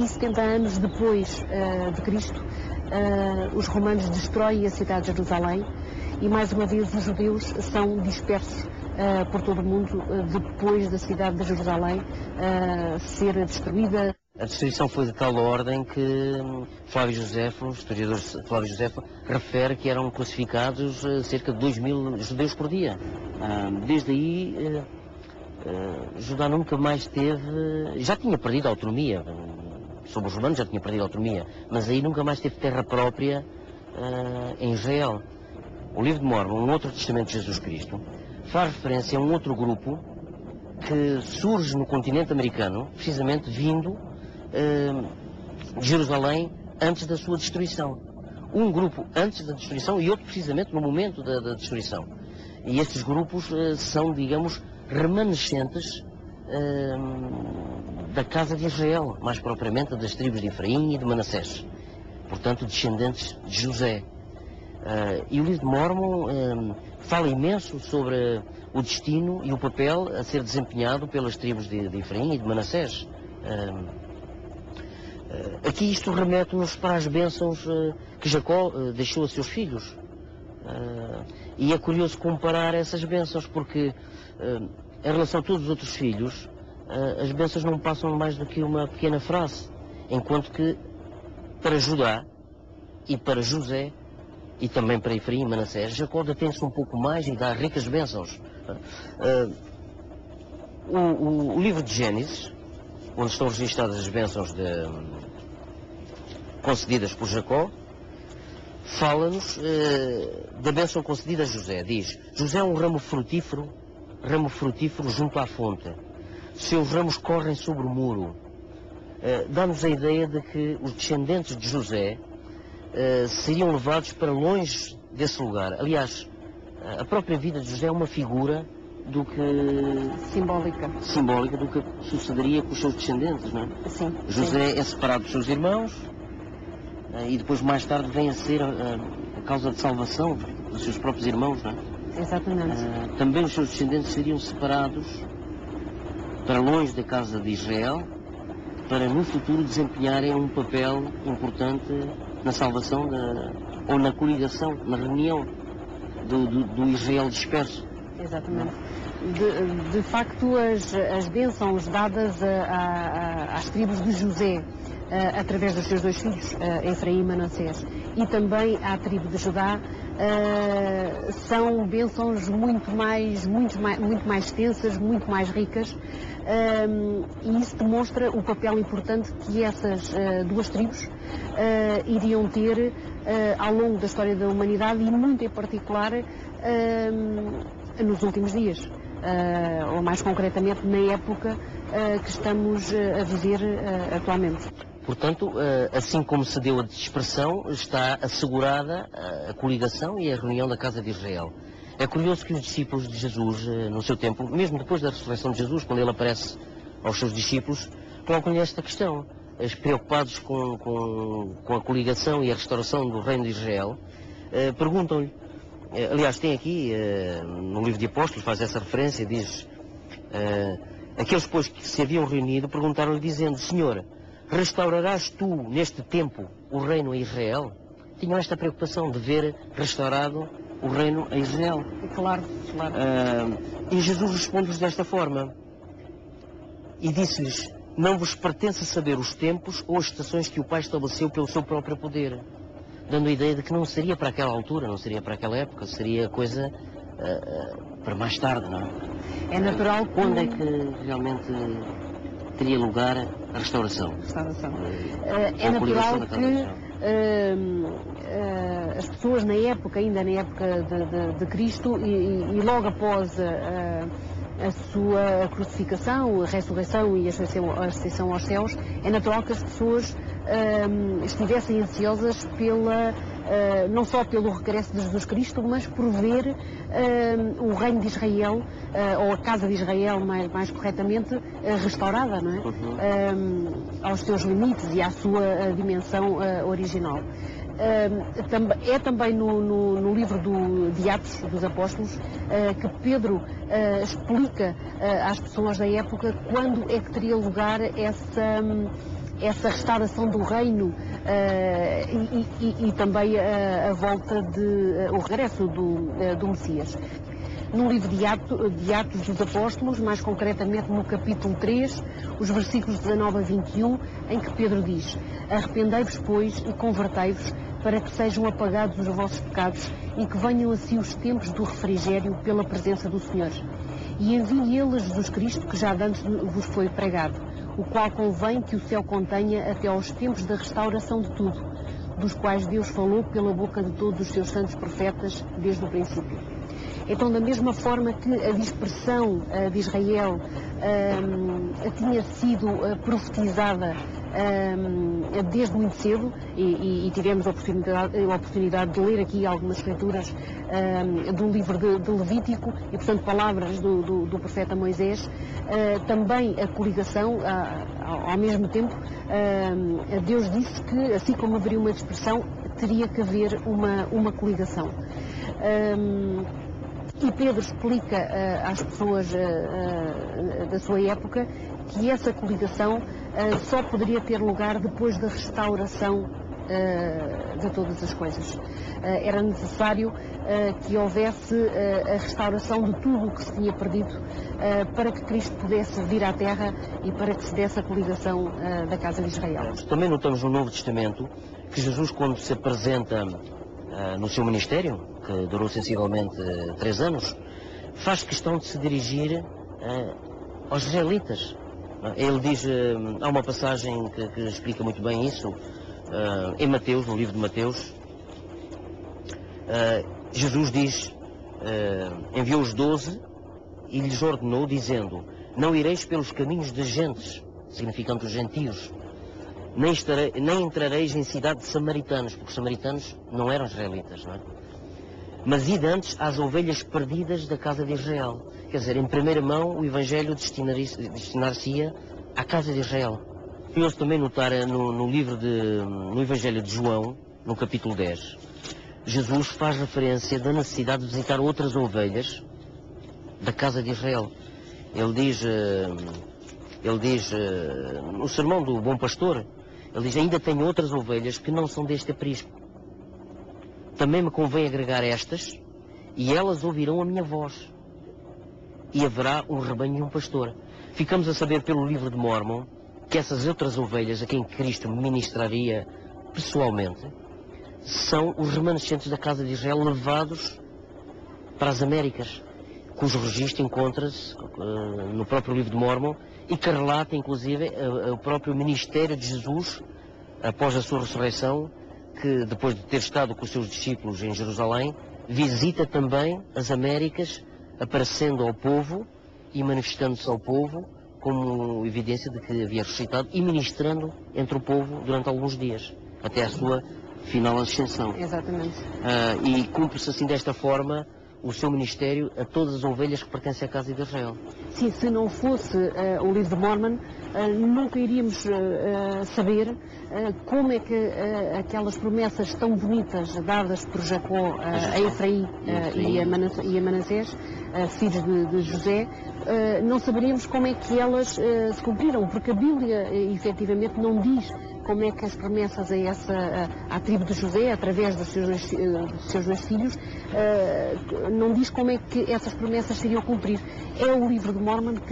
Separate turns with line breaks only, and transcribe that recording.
170 anos depois de Cristo, os romanos destroem a cidade de Jerusalém e mais uma vez os judeus são dispersos por todo o mundo depois da cidade de Jerusalém ser destruída.
A destruição foi de tal ordem que Flávio Josefo, o historiador Flávio Josefo, refere que eram classificados cerca de 2000 judeus por dia. Desde aí, Judá nunca mais teve, já tinha perdido a autonomia, sobre os romanos já tinha perdido a autonomia, mas aí nunca mais teve terra própria em Israel. O livro de Mórmon, um outro testamento de Jesus Cristo, faz referência a um outro grupo que surge no continente americano, precisamente vindo de Jerusalém antes da sua destruição. Um grupo antes da destruição e outro precisamente no momento da destruição. E estes grupos são, digamos, remanescentes da casa de Israel, mais propriamente das tribos de Efraim e de Manassés. Portanto, descendentes de José. E o livro de Mórmon fala imenso sobre o destino e o papel a ser desempenhado pelas tribos de Efraim e de Manassés. Aqui isto remete-nos para as bênçãos que Jacó deixou a seus filhos. E é curioso comparar essas bênçãos, porque em relação a todos os outros filhos, as bênçãos não passam mais do que uma pequena frase, enquanto que para Judá e para José e também para Efraim e Manassés, Jacó detém-se um pouco mais e dá ricas bênçãos. O livro de Gênesis, onde estão registradas as bênçãos concedidas por Jacó, fala-nos da bênção concedida a José. Diz: José é um ramo frutífero junto à fonte. Seus ramos correm sobre o muro. Dá-nos a ideia de que os descendentes de José seriam levados para longe desse lugar. Aliás, a própria vida de José é uma figura do que... Simbólica do que sucederia com os seus descendentes, não é?
Sim.
José é separado dos seus irmãos e depois mais tarde vem a ser a causa de salvação dos seus próprios irmãos, não é?
Exatamente.
Também os seus descendentes seriam separados para longe da casa de Israel, para no futuro desempenharem um papel importante na salvação ou na coligação, na reunião do Israel disperso.
Exatamente. De facto, as bênçãos dadas às tribos de José, através dos seus dois filhos, Efraim e Manassés, e também à tribo de Judá, são bênçãos muito mais extensas, muito mais ricas, e isso demonstra o papel importante que essas duas tribos iriam ter ao longo da história da humanidade e muito em particular nos últimos dias, ou mais concretamente na época que estamos a viver atualmente.
Portanto, assim como se deu a dispersão, está assegurada a coligação e a reunião da casa de Israel. É curioso que os discípulos de Jesus, no seu tempo, mesmo depois da ressurreição de Jesus, quando ele aparece aos seus discípulos, colocam-lhe esta questão. Preocupados com a coligação e a restauração do reino de Israel, perguntam-lhe, aliás, tem aqui, no livro de Apóstolos, faz essa referência, diz, aqueles, pois, que se haviam reunido, perguntaram-lhe, dizendo: Senhor, restaurarás tu, neste tempo, o reino a Israel? Tinham esta preocupação de ver restaurado o reino a Israel.
Claro.
E Jesus responde-lhes desta forma, e disse-lhes: não vos pertence saber os tempos ou as estações que o Pai estabeleceu pelo seu próprio poder. Dando a ideia de que não seria para aquela altura, não seria para aquela época, seria coisa para mais tarde, não é?
É natural que...
Quando é que realmente teria lugar a restauração?
É natural que as pessoas ainda na época de Cristo e logo após a sua crucificação, a ressurreição e a ascensão aos céus, é natural que as pessoas estivessem ansiosas não só pelo regresso de Jesus Cristo, mas por ver o reino de Israel, ou a casa de Israel, mais corretamente, restaurada, não é? Aos seus limites e à sua dimensão original. É também no livro de Atos dos Apóstolos que Pedro explica às pessoas da época quando é que teria lugar essa restauração do reino e também a volta o regresso do Messias. No livro de Atos dos Apóstolos, mais concretamente no capítulo 3, os versículos 19 a 21, em que Pedro diz: arrependei-vos, pois, e convertei-vos, para que sejam apagados os vossos pecados e que venham assim os tempos do refrigério pela presença do Senhor. E envie ele a Jesus Cristo, que já antes vos foi pregado, o qual convém que o céu contenha até aos tempos da restauração de tudo, dos quais Deus falou pela boca de todos os seus santos profetas desde o princípio. Então, da mesma forma que a dispersão de Israel tinha sido profetizada desde muito cedo, e tivemos a oportunidade de ler aqui algumas escrituras do livro de Levítico, e portanto palavras do profeta Moisés, também a coligação, ao mesmo tempo, Deus disse que, assim como haveria uma dispersão, teria que haver uma coligação. E Pedro explica às pessoas da sua época que essa coligação só poderia ter lugar depois da restauração de todas as coisas. Era necessário que houvesse a restauração de tudo o que se tinha perdido para que Cristo pudesse vir à Terra e para que se desse a coligação da casa de Israel.
Também notamos no Novo Testamento que Jesus, quando se apresenta no seu ministério, que durou sensivelmente 3 anos, faz questão de se dirigir aos israelitas. Ele diz, há uma passagem que explica muito bem isso, em Mateus, no livro de Mateus. Jesus diz, enviou os 12 e lhes ordenou, dizendo: não ireis pelos caminhos das gentes, significando os gentios, nem entrareis em cidade de samaritanos, porque os samaritanos não eram israelitas, não é? Mas ide antes às ovelhas perdidas da casa de Israel. Quer dizer, em primeira mão, o Evangelho destinar-se-ia à casa de Israel. Curioso também notar no Evangelho de João, no capítulo 10, Jesus faz referência da necessidade de visitar outras ovelhas da casa de Israel. Ele diz no sermão do Bom Pastor, ele diz: ainda tenho outras ovelhas que não são deste aprisco. Também me convém agregar estas, e elas ouvirão a minha voz. E haverá um rebanho e um pastor. Ficamos a saber pelo livro de Mórmon que essas outras ovelhas a quem Cristo ministraria pessoalmente são os remanescentes da casa de Israel levados para as Américas, cujo registro encontra-se no próprio livro de Mórmon e que relata inclusive o próprio ministério de Jesus após a sua ressurreição, que depois de ter estado com os seus discípulos em Jerusalém, visita também as Américas, aparecendo ao povo e manifestando-se ao povo como evidência de que havia ressuscitado e ministrando entre o povo durante alguns dias, até a sua final ascensão.
Exatamente.
E cumpre-se assim desta forma o seu ministério a todas as ovelhas que pertencem à casa de Israel.
Sim, se não fosse o livro de Mórmon, nunca iríamos saber como é que aquelas promessas tão bonitas dadas por Jacó a Efraim e a Manassés, filhos de José, não saberíamos como é que elas se cumpriram, porque a Bíblia efetivamente não diz como é que as promessas à tribo de José, através dos seus dois filhos, não diz como é que essas promessas se iriam cumprir. É o livro de Mórmon que